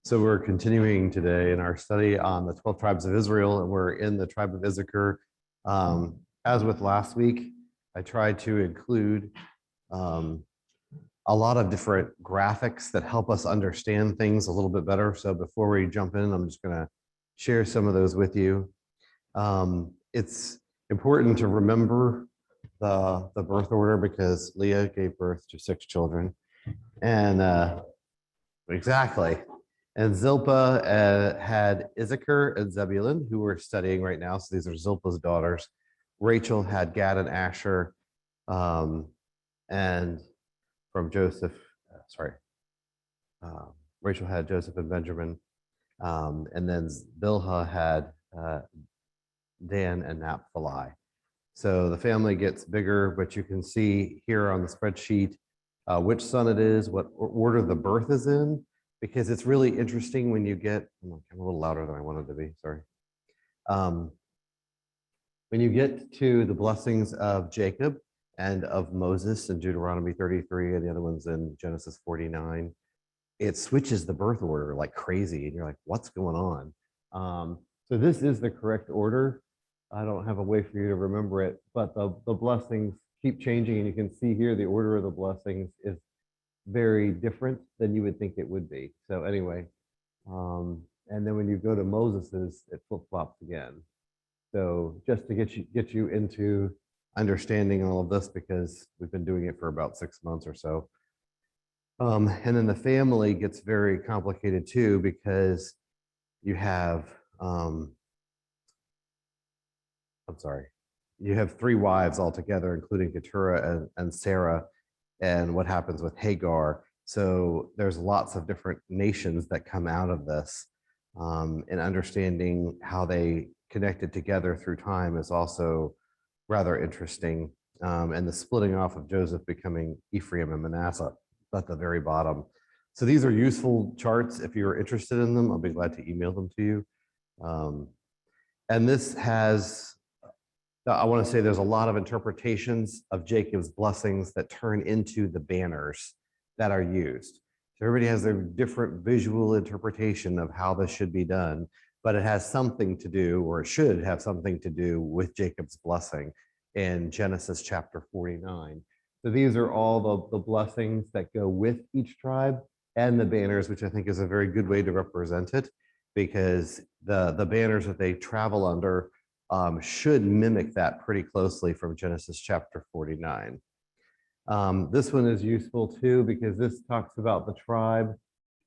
So we're continuing today in our study on the 12 tribes of Israel, and we're in the tribe of Issachar. As with last week, I tried to include a lot of different graphics that help us understand things a little bit better. So before we jump in, I'm just going to share some of those with you. It's important to remember the birth order because Leah gave birth to 6 children. And exactly. And Zilpah had Issachar and Zebulun, who we're studying right now. So these are Zilpah's daughters. Rachel had Gad and Asher. And from Joseph, Rachel had Joseph and Benjamin. And then Bilhah had Dan and Naphtali. So the family gets bigger, but you can see here on the spreadsheet which son it is, what order the birth is in, because it's really interesting when you get, I'm a little louder than I wanted to be, sorry. When you get to the blessings of Jacob and of Moses in Deuteronomy 33, and the other one's in Genesis 49, it switches the birth order like crazy, and you're like, what's going on? So this is the correct order. I don't have a way for you to remember it, but the blessings keep changing, and you can see here the order of the blessings is very different than you would think it would be. So anyway, and then when you go to Moses's, it flip-flops again. So just to get you into understanding all of this, because we've been doing it for about 6 months or so. And then the family gets very complicated too, because you have, you have 3 wives altogether, including Keturah and Sarah, and what happens with Hagar. So there's lots of different nations that come out of this, and understanding how they connected together through time is also rather interesting. And the splitting off of Joseph becoming Ephraim and Manasseh at the very bottom. So these are useful charts. If you're interested in them, I'll be glad to email them to you. And this has, I want to say there's a lot of interpretations of Jacob's blessings that turn into the banners that are used. So everybody has their different visual interpretation of how this should be done, but it has something to do, or it should have something to do with Jacob's blessing in Genesis chapter 49. So these are all the blessings that go with each tribe and the banners, which I think is a very good way to represent it, because the banners that they travel under should mimic that pretty closely from Genesis chapter 49. This one is useful too, because this talks about the tribe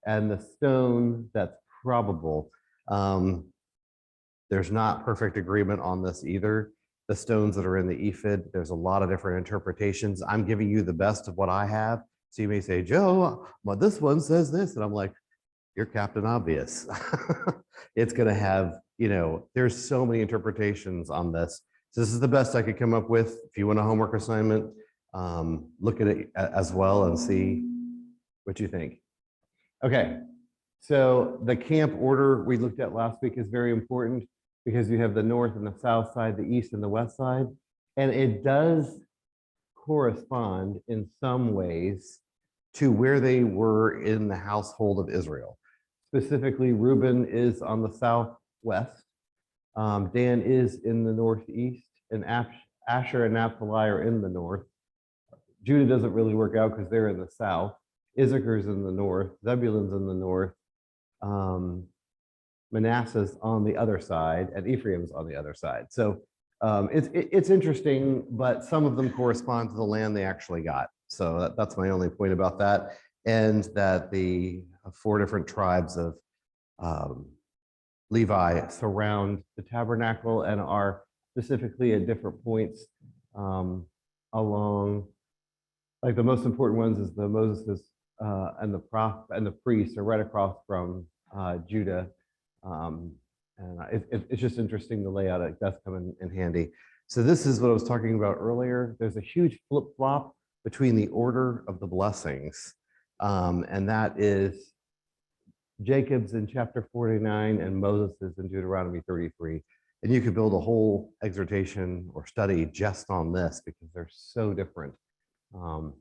and the stone that's probable. There's not perfect agreement on this either. The stones that are in the ephod, there's a lot of different interpretations. I'm giving you the best of what I have. So you may say, Joe, well, this one says this. And I'm like, you're Captain Obvious. It's going to have, there's so many interpretations on this. So this is the best I could come up with. If you want a homework assignment, look at it as well and see what you think. Okay, so the camp order we looked at last week is very important, because you have the north and the south side, the east and the west side, and it does correspond in some ways to where they were in the household of Israel. Specifically, Reuben is on the southwest, Dan is in the northeast, and Asher and Naphtali are in the north. Judah doesn't really work out because they're in the south. Issachar's in the north, Zebulun's in the north, Manasseh's on the other side, and Ephraim's on the other side. So it's interesting, but some of them correspond to the land they actually got. So that's my only point about that. And that the 4 different tribes of Levi surround the tabernacle and are specifically at different points along, like the most important ones is the Moses and the prophet and the priests are right across from Judah. And it's just interesting the layout. It does come in handy. So this is what I was talking about earlier. There's a huge flip-flop between the order of the blessings. And that is Jacob's in chapter 49 and Moses's in Deuteronomy 33. And you could build a whole exhortation or study just on this, because they're so different. And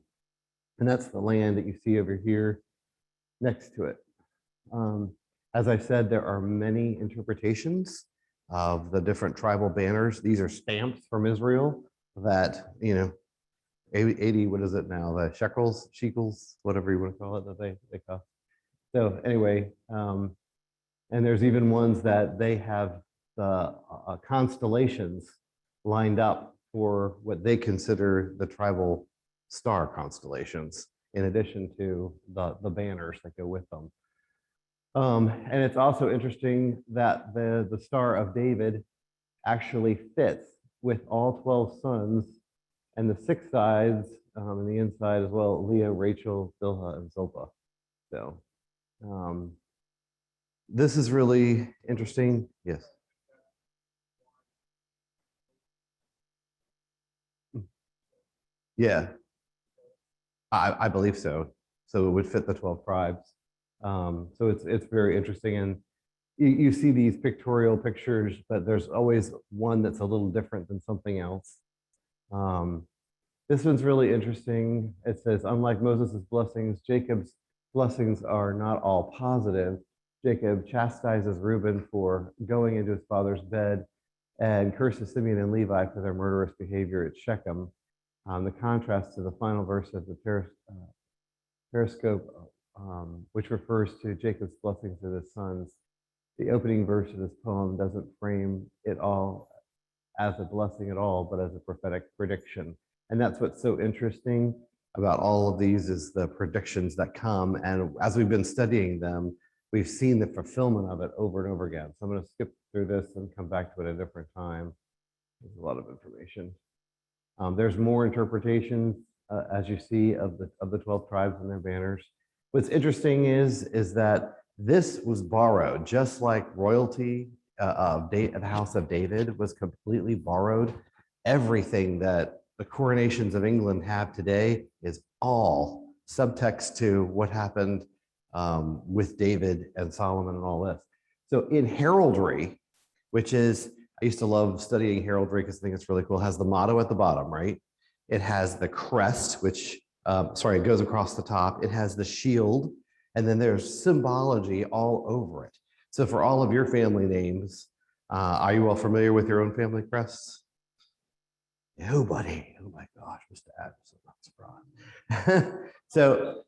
that's the land that you see over here next to it. As I said, there are many interpretations of the different tribal banners. These are stamps from Israel that, 80, what is it now? The shekels, whatever you want to call it, that they cost. So anyway, and there's even ones that they have the constellations lined up for what they consider the tribal star constellations, in addition to the banners that go with them. And it's also interesting that the Star of David actually fits with all 12 sons and the 6 sides and the inside as well: Leah, Rachel, Bilhah, and Zilpah. So this is really interesting. Yes. Yeah, I believe so. So it would fit the 12 tribes. So it's very interesting. And you see these pictorial pictures, but there's always one that's a little different than something else. This one's really interesting. It says, unlike Moses' blessings, Jacob's blessings are not all positive. Jacob chastises Reuben for going into his father's bed and curses Simeon and Levi for their murderous behavior at Shechem. The contrast to the final verse of the periscope, which refers to Jacob's blessings to his sons. The opening verse of this poem doesn't frame it all as a blessing at all, but as a prophetic prediction. And that's what's so interesting about all of these, is the predictions that come. And as we've been studying them, we've seen the fulfillment of it over and over again. So I'm going to skip through this and come back to it at a different time. There's a lot of information. There's more interpretations, as you see, of the 12 tribes and their banners. What's interesting is that this was borrowed, just like royalty of the House of David was completely borrowed. Everything that the coronations of England have today is all subtext to what happened with David and Solomon and all this. So in heraldry, which is, I used to love studying heraldry because I think it's really cool, it has the motto at the bottom, right? It has the crest, which, it goes across the top. It has the shield, and then there's symbology all over it. So for all of your family names, are you all familiar with your own family crests? Nobody. Oh my gosh, Mr. Adams, I'm not surprised. So,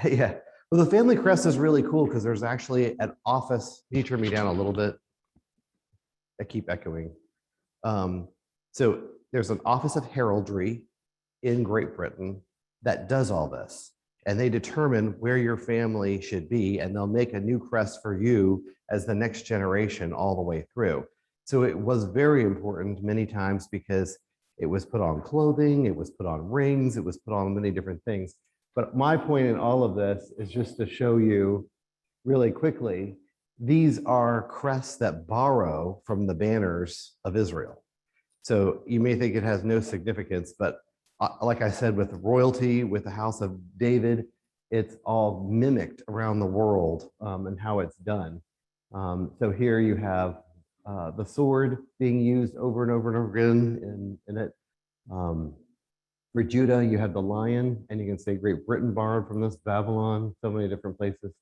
yeah. Well, the family crest is really cool because there's actually an office. Can you turn me down a little bit? I keep echoing. So there's an office of heraldry in Great Britain that does all this. And they determine where your family should be, and they'll make a new crest for you as the next generation all the way through. So it was very important many times because it was put on clothing, it was put on rings, it was put on many different things. But my point in all of this is just to show you really quickly, these are crests that borrow from the banners of Israel. So you may think it has no significance, but like I said, with royalty, with the House of David, it's all mimicked around the world and how it's done. So here you have the sword being used over and over and over again in it. For Judah, you have the lion, and you can say Great Britain borrowed from this, Babylon, so many different places.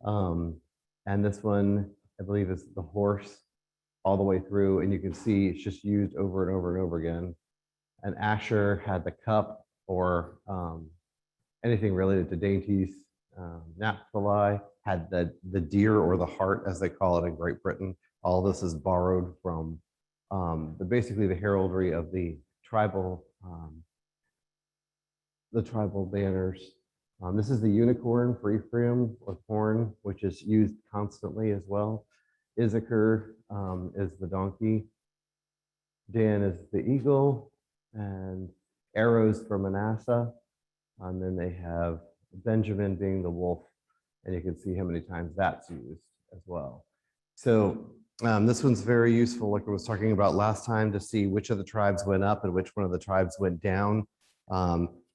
And this one, I believe, is the horse all the way through, and you can see it's just used over and over and over again. And Asher had the cup, or anything related to dainties. Naphtali had the deer, or the hart, as they call it in Great Britain. All this is borrowed from basically the heraldry of the tribal banners. This is the unicorn for Ephraim, with horn, which is used constantly as well. Issachar is the donkey. Dan is the eagle, and arrows for Manasseh. And then they have Benjamin being the wolf, and you can see how many times that's used as well. So this one's very useful, like I was talking about last time, to see which of the tribes went up and which one of the tribes went down.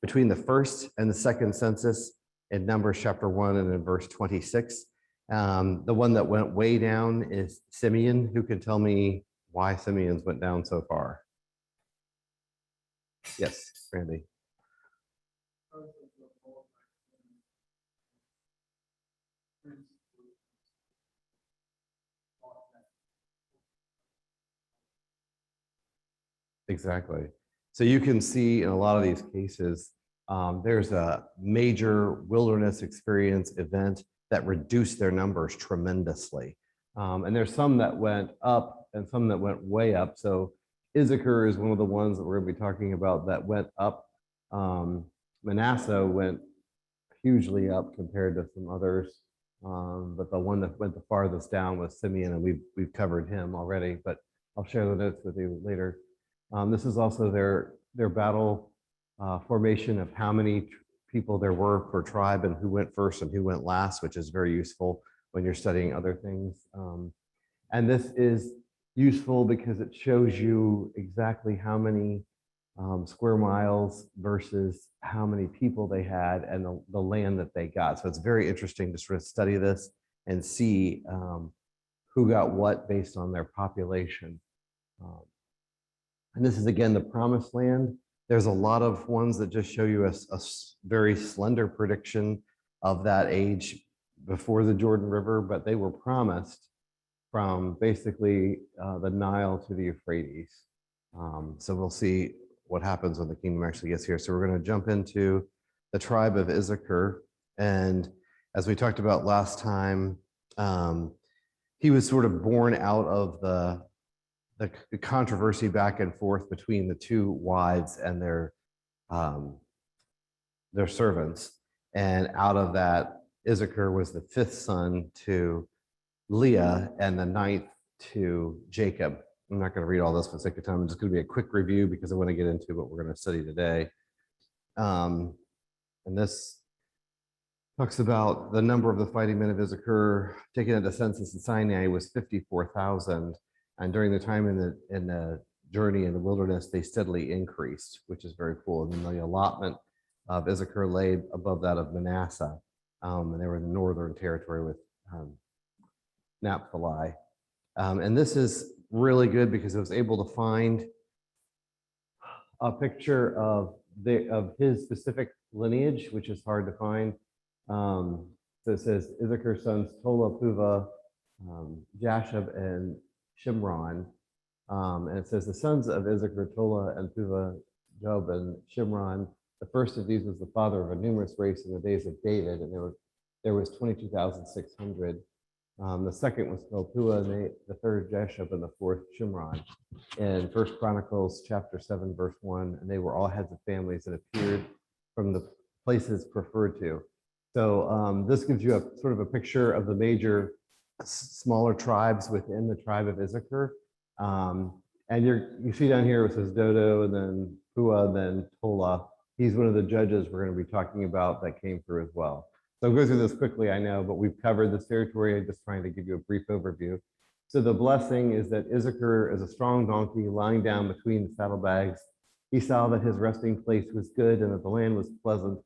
Between the first and the second census in Numbers chapter 1 and in verse 26. The one that went way down is Simeon. Who can tell me why Simeon's went down so far? Yes, Randy. Exactly. So you can see in a lot of these cases, there's a major wilderness experience event that reduced their numbers tremendously. And there's some that went up and some that went way up. So Issachar is one of the ones that we're going to be talking about that went up. Manasseh went hugely up compared to some others. But the one that went the farthest down was Simeon, and we've covered him already, but I'll share the notes with you later. This is also their battle formation of how many people there were per tribe and who went first and who went last, which is very useful when you're studying other things. And this is useful because it shows you exactly how many square miles versus how many people they had and the land that they got. So it's very interesting to sort of study this and see who got what based on their population. And this is, again, the promised land. There's a lot of ones that just show you a very slender prediction of that age before the Jordan River, but they were promised from basically the Nile to the Euphrates. So we'll see what happens when the kingdom actually gets here. So we're going to jump into the tribe of Issachar. And as we talked about last time, he was sort of born out of the controversy back and forth between the two wives and their servants. And out of that, Issachar was the fifth son to Leah and the ninth to Jacob. I'm not going to read all this for the sake of time. It's just going to be a quick review because I want to get into what we're going to study today. And this talks about the number of the fighting men of Issachar taken at the census in Sinai was 54,000. And during the time in the journey in the wilderness, they steadily increased, which is very cool. And then the allotment of Issachar lay above that of Manasseh. And they were in the northern territory with Naphtali. And this is really good because I was able to find a picture of his specific lineage, which is hard to find. So it says Issachar's sons Tola, Puvah, Jashub, and Shimron. And it says the sons of Issachar, Tola, and Puvah, Job, and Shimron. The first of these was the father of a numerous race in the days of David, and there was 22,600. The second was called Pua, and the third Jashub, and the fourth Shimron. In 1 Chronicles chapter 7, verse 1, and they were all heads of families that appeared from the places preferred to. So this gives you a sort of a picture of the major smaller tribes within the tribe of Issachar. And you see down here it says Dodo, and then Pua, then Tola. He's one of the judges we're going to be talking about that came through as well. So I'll go through this quickly, I know, but we've covered this territory. I'm just trying to give you a brief overview. So the blessing is that Issachar is a strong donkey lying down between the saddlebags. He saw that his resting place was good and that the land was pleasant.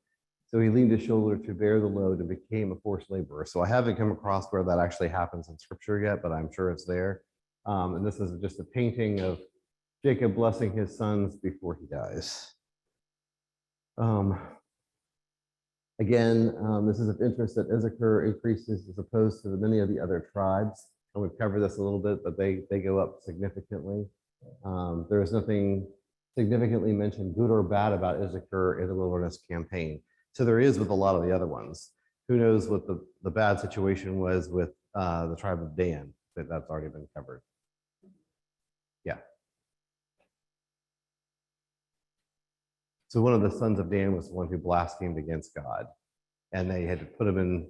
So he leaned his shoulder to bear the load and became a forced laborer. So I haven't come across where that actually happens in scripture yet, but I'm sure it's there. And this is just a painting of Jacob blessing his sons before he dies. Again, this is of interest that Issachar increases as opposed to many of the other tribes. And we've covered this a little bit, but they go up significantly. There is nothing significantly mentioned good or bad about Issachar in the wilderness campaign. So there is with a lot of the other ones. Who knows what the bad situation was with the tribe of Dan, but that's already been covered. Yeah. So one of the sons of Dan was the one who blasphemed against God, and they had to put him in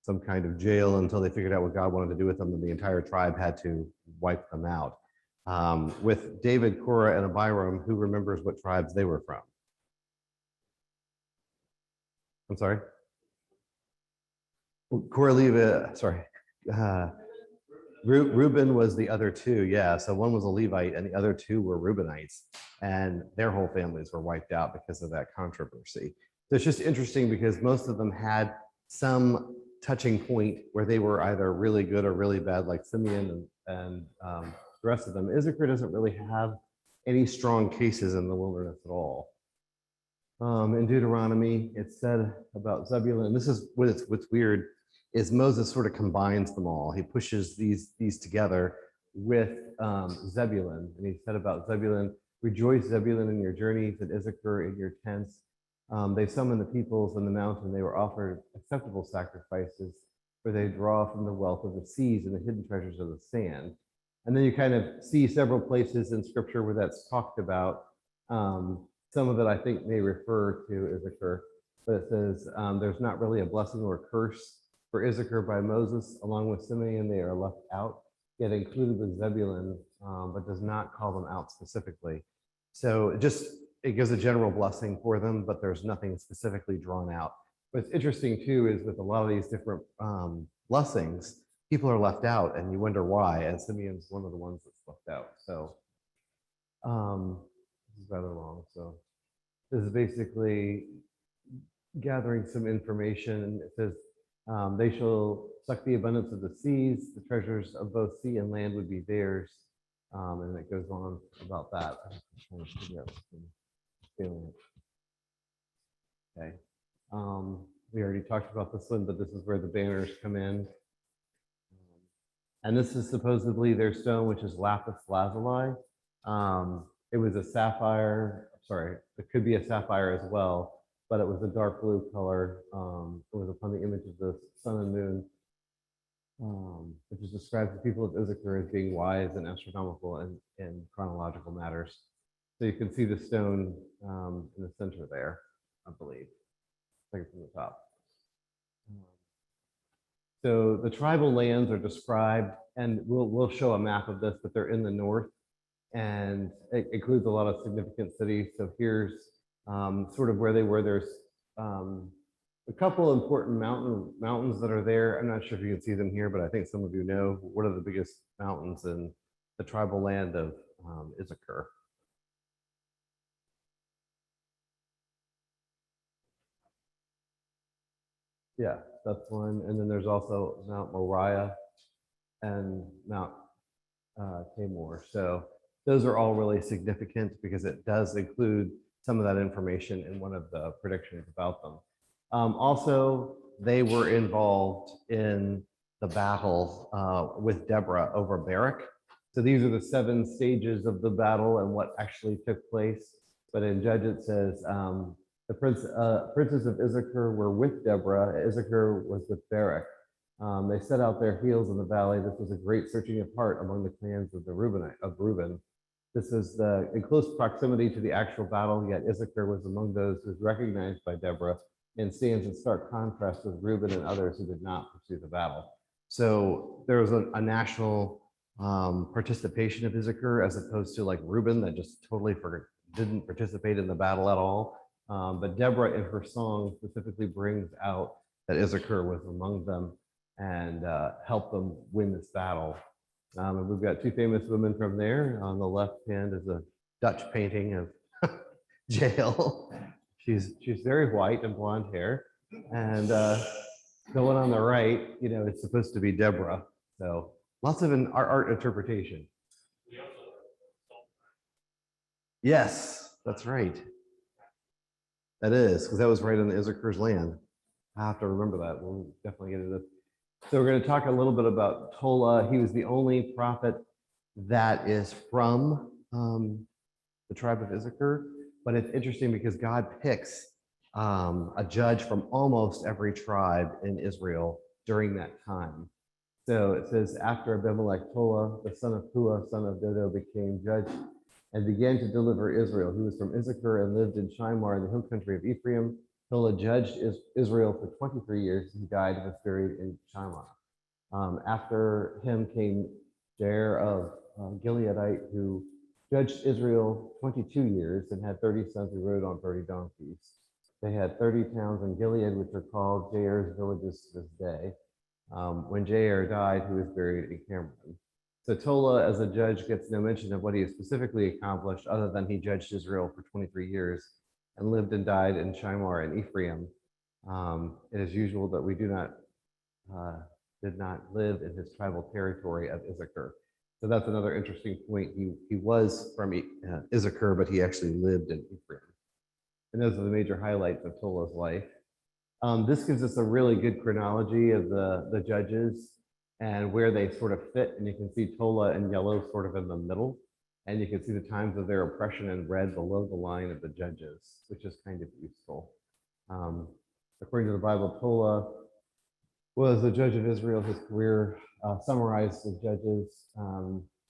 some kind of jail until they figured out what God wanted to do with them, and the entire tribe had to wipe them out. With David, Korah, and Abiram, who remembers what tribes they were from? I'm sorry? Korah, Levi, sorry. Reuben was the other two, yeah. So one was a Levite and the other two were Reubenites, and their whole families were wiped out because of that controversy. So it's just interesting because most of them had some touching point where they were either really good or really bad, like Simeon and the rest of them. Issachar doesn't really have any strong cases in the wilderness at all. In Deuteronomy, it's said about Zebulun, and this is what's weird, is Moses sort of combines them all. He pushes these together with Zebulun, and he said about Zebulun, Rejoice, Zebulun, in your journeys, and Issachar in your tents. They summoned the peoples on the mountain. They were offered acceptable sacrifices, for they draw from the wealth of the seas and the hidden treasures of the sand. And then you kind of see several places in scripture where that's talked about. Some of it I think may refer to Issachar, but it says there's not really a blessing or curse for Issachar by Moses. Along with Simeon, they are left out, yet included with Zebulun, but does not call them out specifically. So it gives a general blessing for them, but there's nothing specifically drawn out. What's interesting too is with a lot of these different blessings, people are left out, and you wonder why. And Simeon's one of the ones that's left out. So this is rather long. So this is basically gathering some information. It says, they shall suck the abundance of the seas, the treasures of both sea and land would be theirs. And it goes on about that. Okay. We already talked about this one, but this is where the banners come in. And this is supposedly their stone, which is lapis lazuli. It was a sapphire, sorry, it could be a sapphire as well, but it was a dark blue color. It was upon the image of the sun and moon, which is described to people of Issachar as being wise and astronomical and chronological matters. So you can see the stone in the center there, I believe, like from the top. So the tribal lands are described, and we'll show a map of this, but they're in the north, and it includes a lot of significant cities. So here's sort of where they were. There's a couple important mountains that are there. I'm not sure if you can see them here, but I think some of you know what are the biggest mountains in the tribal land of Issachar. Yeah, that's one. And then there's also Mount Moriah and Mount Tabor. So those are all really significant because it does include some of that information in one of the predictions about them. Also, they were involved in the battle with Deborah over Barak. So these are the 7 stages of the battle and what actually took place. But in Judges it says, the princes of Issachar were with Deborah. Issachar was with Barak. They set out their heels in the valley. This was a great searching of heart among the clans of Reuben. This is in close proximity to the actual battle, yet Issachar was among those who was recognized by Deborah and stands in stark contrast with Reuben and others who did not pursue the battle. So there was a national participation of Issachar as opposed to like Reuben that just totally didn't participate in the battle at all. But Deborah in her song specifically brings out that Issachar was among them and helped them win this battle. And we've got 2 famous women from there. On the left hand is a Dutch painting of Jael. She's very white and blonde hair. And the one on the right, it's supposed to be Deborah. So lots of art interpretation. Yes, that's right. That is, because that was right on the Issachar's land. I have to remember that. We'll definitely get into this. So we're going to talk a little bit about Tola. He was the only prophet that is from the tribe of Issachar. But it's interesting because God picks a judge from almost every tribe in Israel during that time. So it says, after Abimelech, Tola, the son of Pua, son of Dodo, became judge and began to deliver Israel. He was from Issachar and lived in Shimar in the hill country of Ephraim. Tola judged Israel for 23 years. He died and was buried in Shimar. After him came Jair of Gileadite, who judged Israel 22 years and had 30 sons who rode on 30 donkeys. They had 30 towns in Gilead, which are called Jair's villages to this day. When Jair died, he was buried in Cameron. So Tola, as a judge, gets no mention of what he specifically accomplished other than he judged Israel for 23 years and lived and died in Shimar and Ephraim. It is usual that we did not live in his tribal territory of Issachar. So that's another interesting point. He was from Issachar, but he actually lived in Ephraim. And those are the major highlights of Tola's life. This gives us a really good chronology of the judges and where they sort of fit. And you can see Tola in yellow sort of in the middle. And you can see the times of their oppression in red below the line of the judges, which is kind of useful. According to the Bible, Tola was the judge of Israel. His career summarized the judges.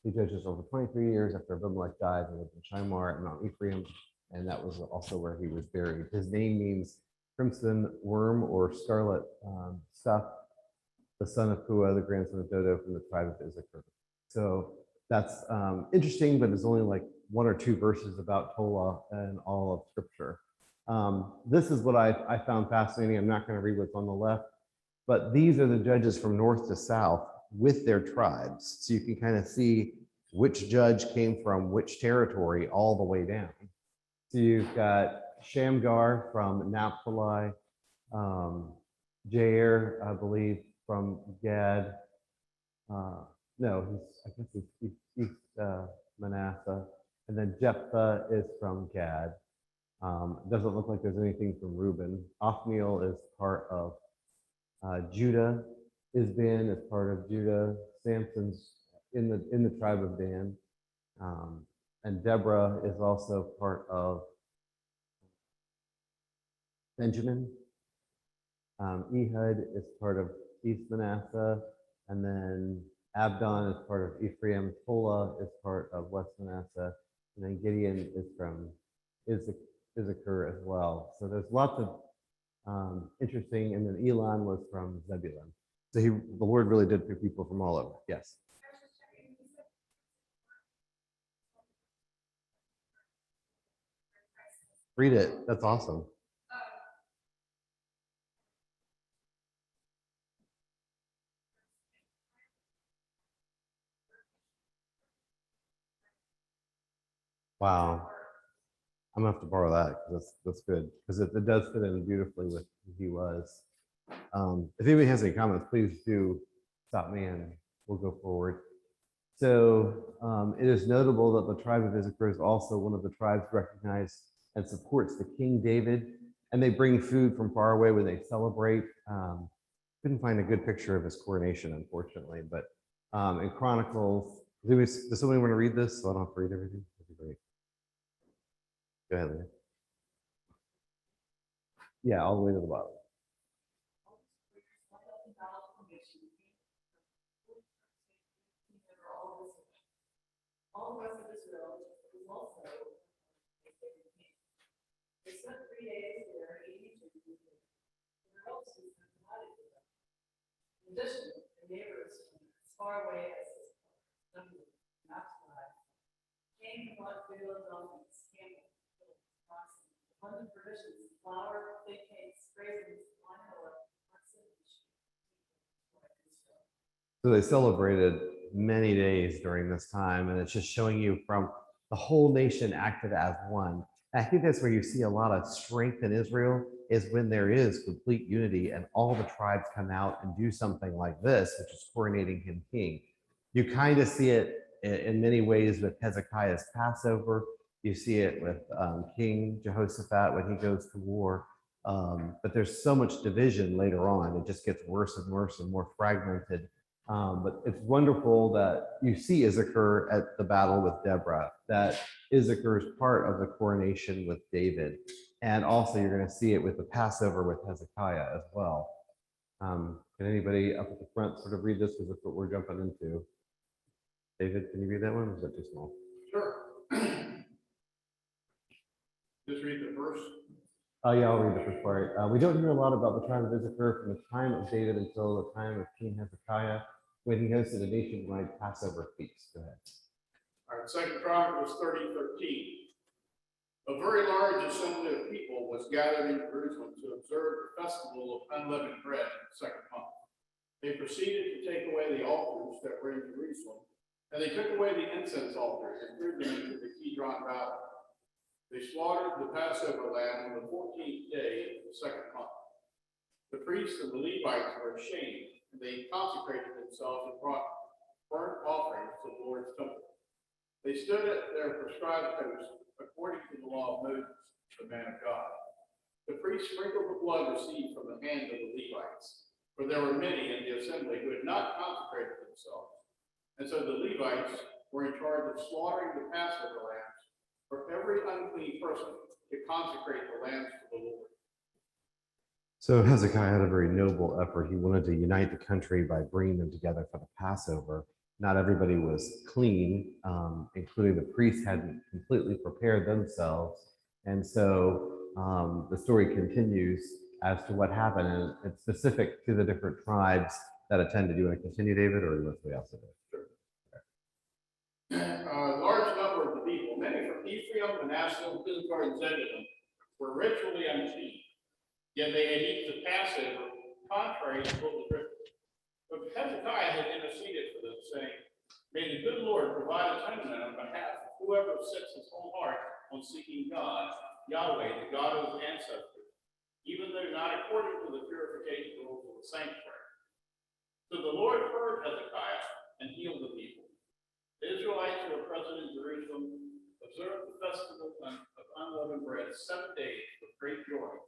He judges over 23 years after Abimelech died and lived in Shinar and Mount Ephraim, and that was also where he was buried. His name means crimson worm or scarlet stuff, the son of Pua, the grandson of Dodo from the tribe of Issachar. So that's interesting, but there's only like 1 or 2 verses about Tola in all of Scripture. This is what I found fascinating. I'm not going to read what's on the left, but these are the judges from north to south with their tribes. So you can kind of see which judge came from which territory all the way down. So you've got Shamgar from Naphtali, Jair, I believe, from Gad. No, I guess he's East Manasseh. And then Jephthah is from Gad. Doesn't look like there's anything from Reuben. Othniel is part of Judah. Isban is part of Judah. Samson's in the tribe of Dan. And Deborah is also part of Benjamin. Ehud is part of East Manasseh. And then Abdon is part of Ephraim. Tola is part of West Manasseh. And then Gideon is from Issachar as well. So there's lots of interesting, and then Elon was from Zebulun. So the Lord really did pick people from all over. Yes. Read it. That's awesome. Wow. I'm gonna have to borrow that because that's good, because it does fit in beautifully with who he was. If anybody has any comments, please do stop me and we'll go forward. So it is notable that the tribe of Issachar is also one of the tribes recognized and supports the King David, and they bring food from far away when they celebrate. Couldn't find a good picture of his coronation, unfortunately, but in Chronicles, does somebody want to read this so I don't have to read everything? That'd be great. Go ahead, Leah. Yeah, all the way to the bottom. All the rest of Israel was also they spent 3 days there, eating and drinking. The relatives were delighted with them. In addition, the neighbors from as far away as Naphtali came and bought food and donkeys, camels, oxen, abundant provisions, flour, fig cakes, raisins, wine oil, So they celebrated many days during this time, and it's just showing you from the whole nation acted as one. And I think that's where you see a lot of strength in Israel, is when there is complete unity and all the tribes come out and do something like this, which is coronating him king. You kind of see it in many ways with Hezekiah's Passover. You see it with King Jehoshaphat when he goes to war. But there's so much division later on. It just gets worse and worse and more fragmented. But it's wonderful that you see Issachar at the battle with Deborah, that Issachar is part of the coronation with David. And also you're going to see it with the Passover with Hezekiah as well. Can anybody up at the front sort of read this, because that's what we're jumping into? David, can you read that one, or is that too small? Sure. Just read the first. Oh yeah, I'll read the first part. We don't hear a lot about the tribe of Issachar from the time of David until the time of King Hezekiah, when he hosted a nationwide Passover feast. Go ahead. All right, 2 Chronicles 30:13. A very large assembly of people was gathered in Jerusalem to observe the festival of unleavened bread in the second month. They proceeded to take away the altars that were in Jerusalem, and they took away the incense altars and threw them into the Kidron Valley. They slaughtered the Passover lamb on the 14th day of the second month. The priests and the Levites were ashamed, and they consecrated themselves and brought burnt offerings to the Lord's temple. They stood at their prescribed posts according to the law of Moses, the man of God. The priests sprinkled the blood received from the hand of the Levites, for there were many in the assembly who had not consecrated themselves. And so the Levites were in charge of slaughtering the Passover lambs for every unclean person to consecrate the lambs to the Lord. So Hezekiah had a very noble effort. He wanted to unite the country by bringing them together for the Passover. Not everybody was clean, including the priests hadn't completely prepared themselves. And so the story continues as to what happened, and it's specific to the different tribes that attended. You want to continue, David, or you want somebody else to do it? A large number of the people, many from Ephraim, Manasseh, Issachar, and Zebulun, were ritually unclean. Yet they had eaten the Passover contrary to what was written. But Hezekiah had interceded for them, saying, "May the good Lord provide atonement on behalf of whoever sets his whole heart on seeking God, Yahweh, the God of his ancestors, even though not according to the purification rules of the sanctuary." So the Lord heard Hezekiah and healed the people. The Israelites who were present in Jerusalem observed the festival of unleavened bread 7 days with great joy.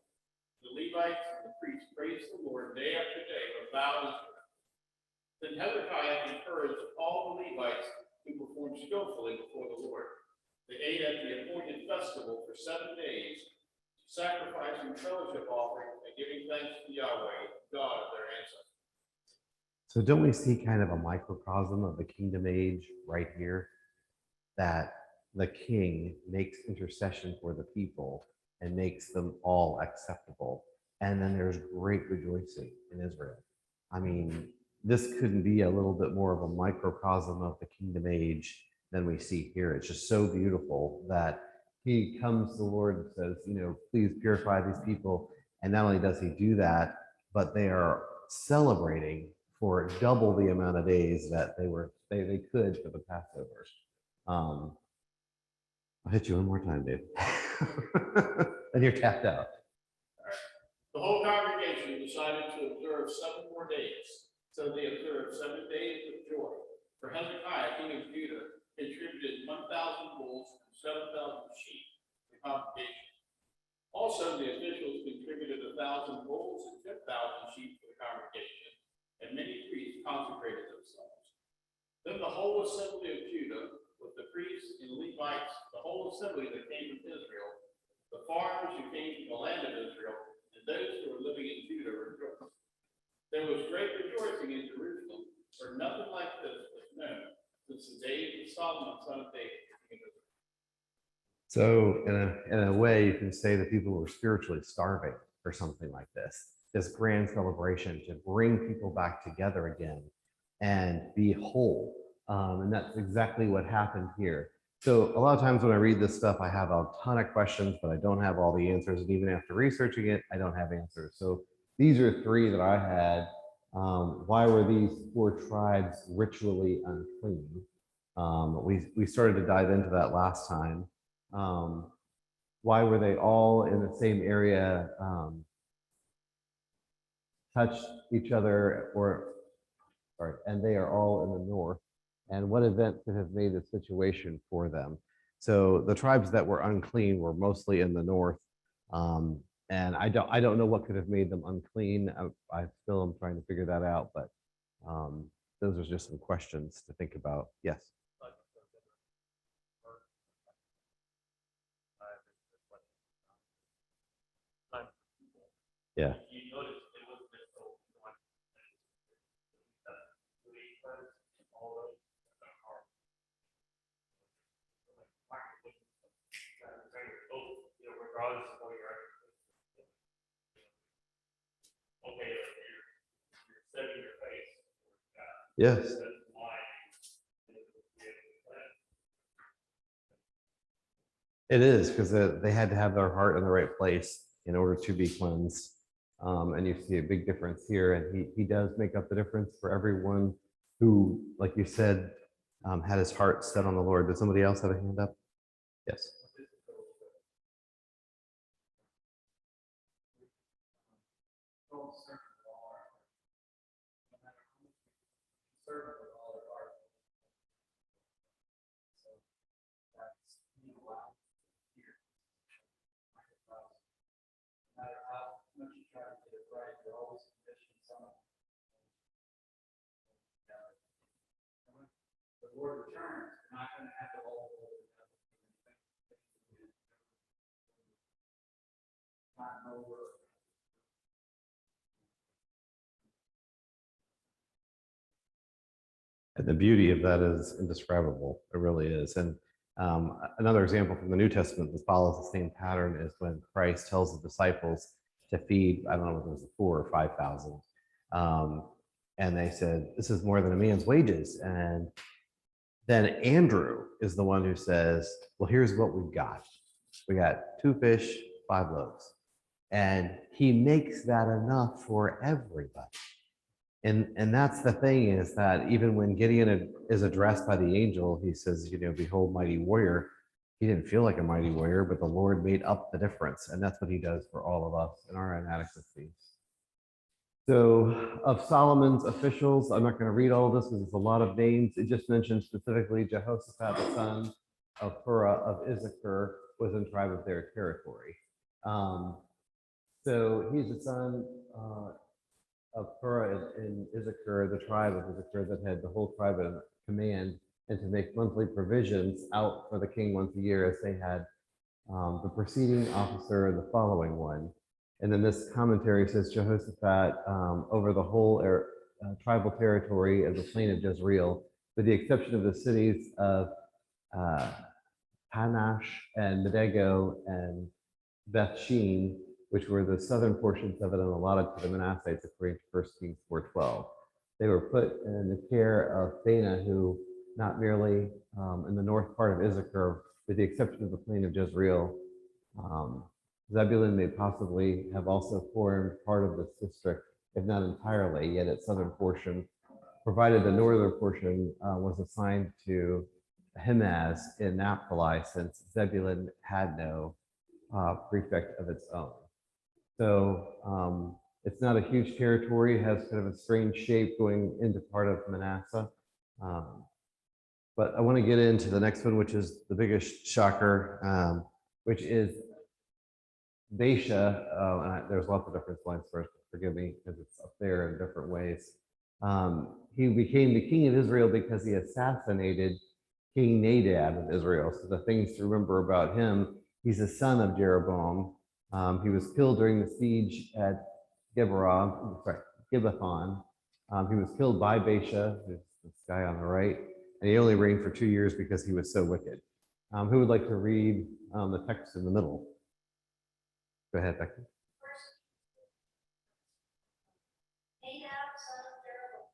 The Levites and the priests praised the Lord day after day with loud instruments. Then Hezekiah encouraged all the Levites who performed skillfully before the Lord. They ate at the appointed festival for 7 days, sacrificing fellowship offerings and giving thanks to Yahweh, God of their ancestors. So don't we see kind of a microcosm of the kingdom age right here? That the king makes intercession for the people and makes them all acceptable. And then there's great rejoicing in Israel. I mean, this couldn't be a little bit more of a microcosm of the kingdom age than we see here. It's just so beautiful that he comes to the Lord and says, you know, please purify these people. And not only does he do that, but they are celebrating for double the amount of days that they could for the Passover. I'll hit you one more time, Dave. And you're tapped out. All right. The whole congregation decided to observe 7 more days. So they observed 7 days of joy. For Hezekiah, king of Judah, contributed 1,000 bulls and 7,000 sheep to the congregation. Also, the officials contributed 1,000 bulls and 10,000 sheep to the congregation, and many priests consecrated themselves. Then the whole assembly of Judah, with the priests and Levites, the whole assembly that came from Israel, the foreigners who came from the land of Israel, and those who were living in Judah rejoiced. There was great rejoicing in Jerusalem, for nothing like this was known since the days of Solomon, son of David, king of Israel. So in a way, you can say that people were spiritually starving for something like this grand celebration to bring people back together again and be whole. And that's exactly what happened here. So a lot of times when I read this stuff, I have a ton of questions, but I don't have all the answers. And even after researching it, I don't have answers. So these are 3 that I had. Why were these 4 tribes ritually unclean? We started to dive into that last time. Why were they all in the same area, touched each other, and they are all in the north? And what event could have made this situation for them? So the tribes that were unclean were mostly in the north, and I don't know what could have made them unclean. I still am trying to figure that out, but those are just some questions to think about. Yes. Yeah. You notice it wasn't just the one. All those are regardless of what you're okay, you're setting your face. Yes. It is, because they had to have their heart in the right place in order to be cleansed. And you see a big difference here. And he does make up the difference for everyone who, like you said, had his heart set on the Lord. Does somebody else have a hand up? Yes. The Lord returns, not gonna have to hold. Not over. And the beauty of that is indescribable. It really is. And another example from the New Testament that follows the same pattern is when Christ tells the disciples to feed, I don't know if it was 4,000 or 5,000. And they said, this is more than a man's wages. And then Andrew is the one who says, well, here's what we've got. We got 2 fish, 5 loaves. And he makes that enough for everybody. And that's the thing, is that even when Gideon is addressed by the angel, he says, you know, behold, mighty warrior. He didn't feel like a mighty warrior, but the Lord made up the difference. And that's what he does for all of us in our inadequacies. So of Solomon's officials, I'm not going to read all of this because it's a lot of names. It just mentions specifically Jehoshaphat, the son of Purah of Issachar, was in tribe of their territory. So he's the son of Purah in Issachar, the tribe of Issachar that had the whole tribe in command, and to make monthly provisions out for the king once a year, as they had the preceding officer and the following one. And then this commentary says Jehoshaphat over the whole tribal territory of the plain of Jezreel, with the exception of the cities of Panash and Medego and Bethshean, which were the southern portions of it and allotted to the Manassites according to 1 Kings 4:12. They were put in the care of Bana, who not merely in the north part of Issachar, with the exception of the plain of Jezreel. Zebulun may possibly have also formed part of this district, if not entirely, yet its southern portion, provided the northern portion was assigned to Himaz in Naphtali, since Zebulun had no prefect of its own. So it's not a huge territory. It has kind of a strange shape going into part of Manasseh. But I want to get into the next one, which is the biggest shocker, which is Baasha. There's lots of different lines for it, forgive me, because it's up there in different ways. He became the king of Israel because he assassinated King Nadab of Israel. So the things to remember about him: he's a son of Jeroboam. He was killed during the siege at Gibbethon. He was killed by Baasha, who's this guy on the right, and he only reigned for 2 years because he was so wicked. Who would like to read the text in the middle? Go ahead, Becky. Nadab, son of Jeroboam.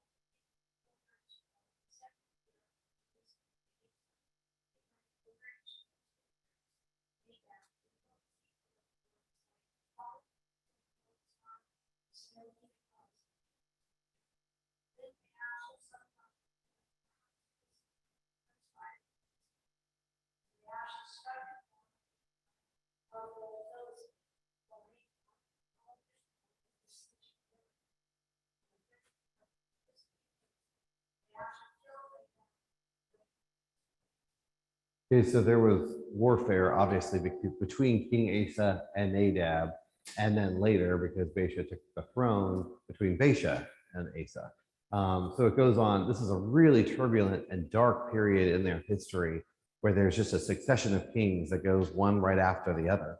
Okay, so there was warfare, obviously, between King Asa and Nadab, and then later, because Baasha took the throne, between Baasha and Asa. So it goes on. This is a really turbulent and dark period in their history, where there's just a succession of kings that goes one right after the other.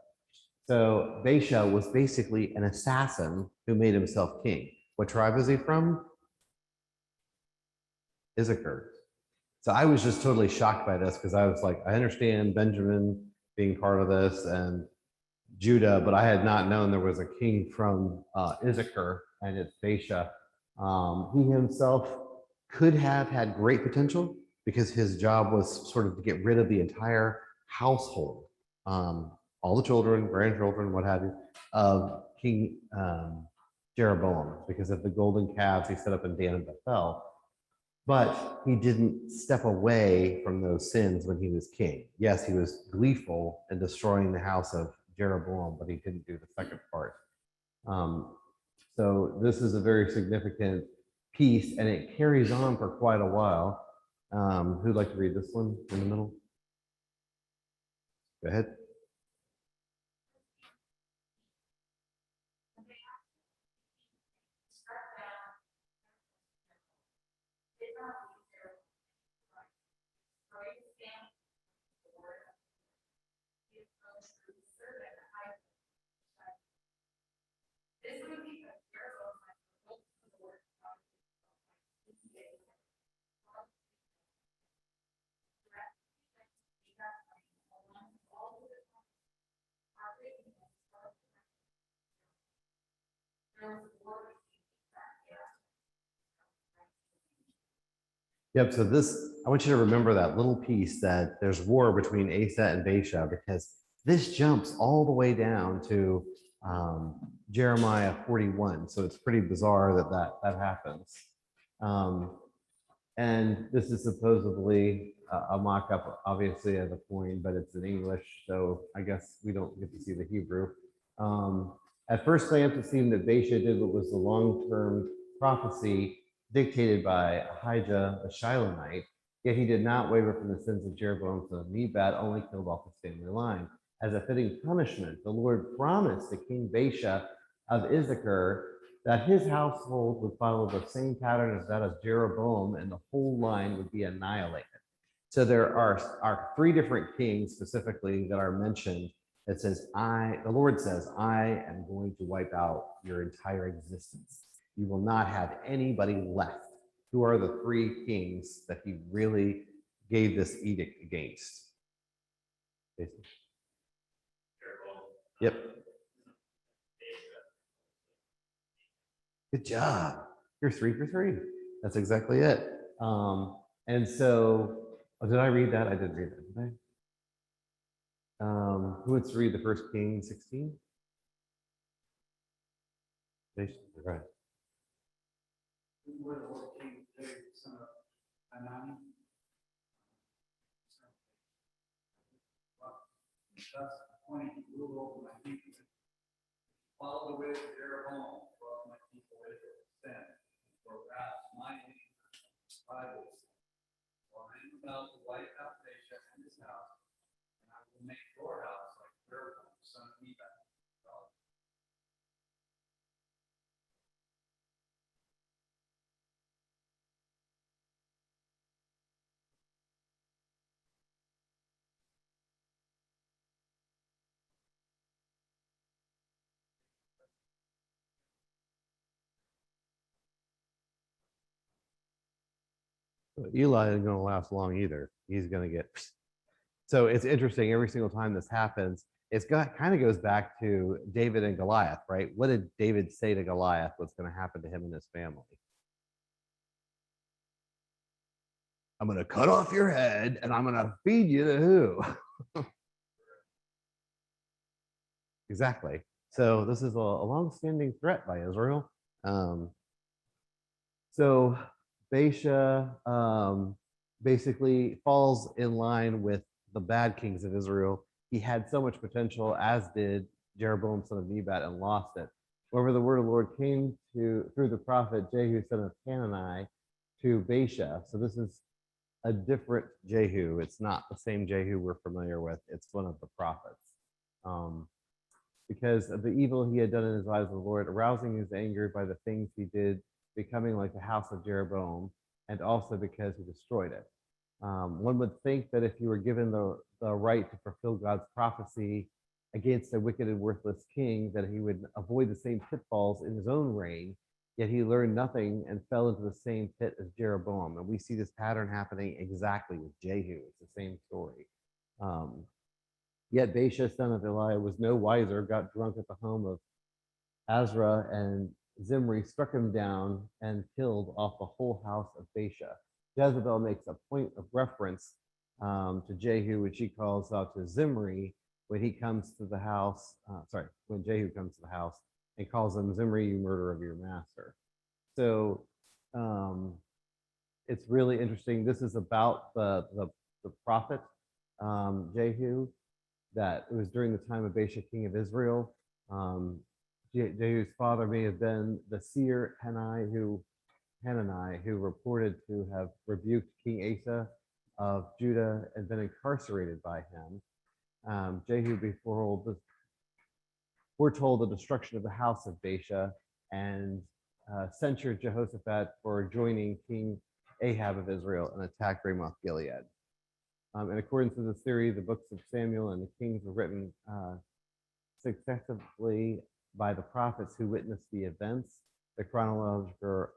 So Baasha was basically an assassin who made himself king. What tribe is he from? Issachar. So I was just totally shocked by this, because I was like, I understand Benjamin being part of this and Judah, but I had not known there was a king from Issachar, and it's Baasha. He himself could have had great potential, because his job was sort of to get rid of the entire household, all the children, grandchildren, what have you, of King Jeroboam, because of the golden calves he set up in Dan and Bethel. But he didn't step away from those sins when he was king. Yes, he was gleeful in destroying the house of Jeroboam, but he didn't do the second part. So this is a very significant piece, and it carries on for quite a while. Who'd like to read this one in the middle? Go ahead. Yep. So this, I want you to remember that little piece that there's war between Asa and Baasha, because this jumps all the way down to Jeremiah 41. So it's pretty bizarre that that happens. And this is supposedly a mock-up, obviously, of a coin, but it's in English, so I guess we don't get to see the Hebrew. At first glance, it seemed that Baasha did what was the long-term prophecy dictated by Ahijah, the Shilonite, yet he did not waver from the sins of Jeroboam, son of Nebat, only killed off his family line. As a fitting punishment, the Lord promised to King Baasha of Issachar that his household would follow the same pattern as that of Jeroboam, and the whole line would be annihilated. So there are three different kings specifically that are mentioned. It says, the Lord says, I am going to wipe out your entire existence. You will not have anybody left. Who are the three kings that he really gave this edict against? Jason? Yep. Good job. You're 3 for 3. That's exactly it. And so, did I read that? I did read that, didn't I? Who wants to read the first King 16? Right. Where the Lord King David, son of Hanani. Thus appointed to rule over my people. Follow the way of Jeroboam, for my people Israel sin, for wrath my name by this. For I am about to wipe out Baasha and his house, and I will make your house like Jeroboam, son of Nebat. Eli isn't going to last long either. He's going to get. So it's interesting. Every single time this happens, kind of goes back to David and Goliath, right? What did David say to Goliath? What's going to happen to him and his family? I'm going to cut off your head and I'm going to feed you to who? Exactly. So this is a long-standing threat by Israel. So Baasha basically falls in line with the bad kings of Israel. He had so much potential, as did Jeroboam, son of Nebat, and lost it. However, the word of the Lord came through the prophet Jehu, son of Hanani, to Baasha. So this is a different Jehu. It's not the same Jehu we're familiar with. It's one of the prophets. Because of the evil he had done in his eyes of the Lord, arousing his anger by the things he did, becoming like the house of Jeroboam, and also because he destroyed it. One would think that if you were given the right to fulfill God's prophecy against a wicked and worthless king, that he would avoid the same pitfalls in his own reign, yet he learned nothing and fell into the same pit as Jeroboam. And we see this pattern happening exactly with Jehu. It's the same story. Yet Baasha, son of Eliah, was no wiser, got drunk at the home of Azra, and Zimri struck him down and killed off the whole house of Baasha. Jezebel makes a point of reference to Jehu, which he calls out to Zimri when he comes to the house. When Jehu comes to the house and calls him, Zimri, you murderer of your master. So it's really interesting. This is about the prophet Jehu, that it was during the time of Baasha, king of Israel. Jehu's father may have been the seer Hanani, who reported to have rebuked King Asa of Judah and been incarcerated by him. Jehu foretold the destruction of the house of Baasha and censured Jehoshaphat for joining King Ahab of Israel and attacked Ramoth Gilead. In accordance with this theory, the books of Samuel and the Kings were written successively by the prophets who witnessed the events. The chronicler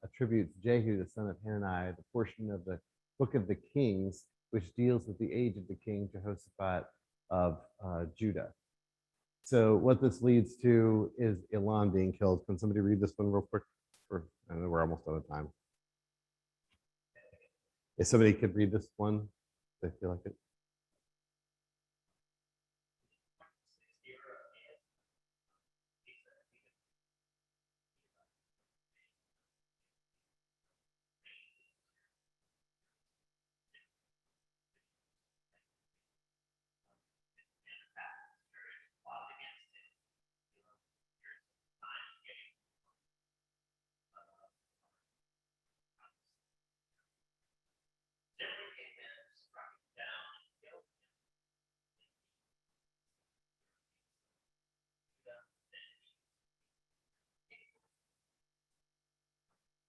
attributes Jehu, the son of Hanani, the portion of the book of the Kings, which deals with the age of the king Jehoshaphat of Judah. So what this leads to is Elon being killed. Can somebody read this one real quick? I know we're almost out of time. If somebody could read this one, I feel like it.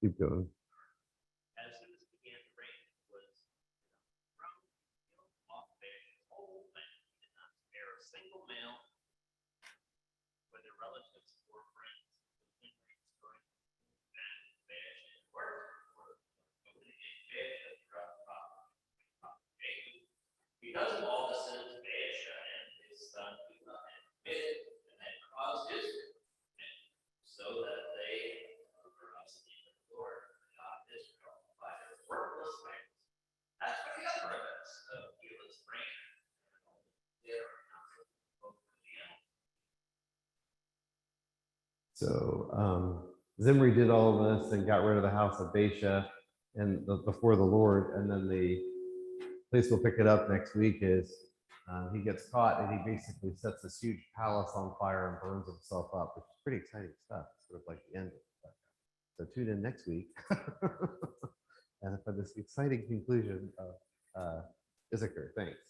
Keep going. As soon as it began to rain, it was thrown, off Baasha's whole family. He did not spare a single male, whether relatives or friends. And Baasha worked for Baasha throughout the prophet. Because of all the sins Baasha and his son Elah had committed, and had caused Israel, so that they were obstinate with the Lord, God of Israel, by their worthless ways. That's what the other events of Elah's reign. There are not both of the animals. So Zimri did all of this and got rid of the house of Baasha and before the Lord. And then the place we'll pick it up next week is he gets caught and he basically sets this huge palace on fire and burns himself up, which is pretty exciting stuff. Sort of like the end of it. So tune in next week and for this exciting conclusion of Issachar. Thanks.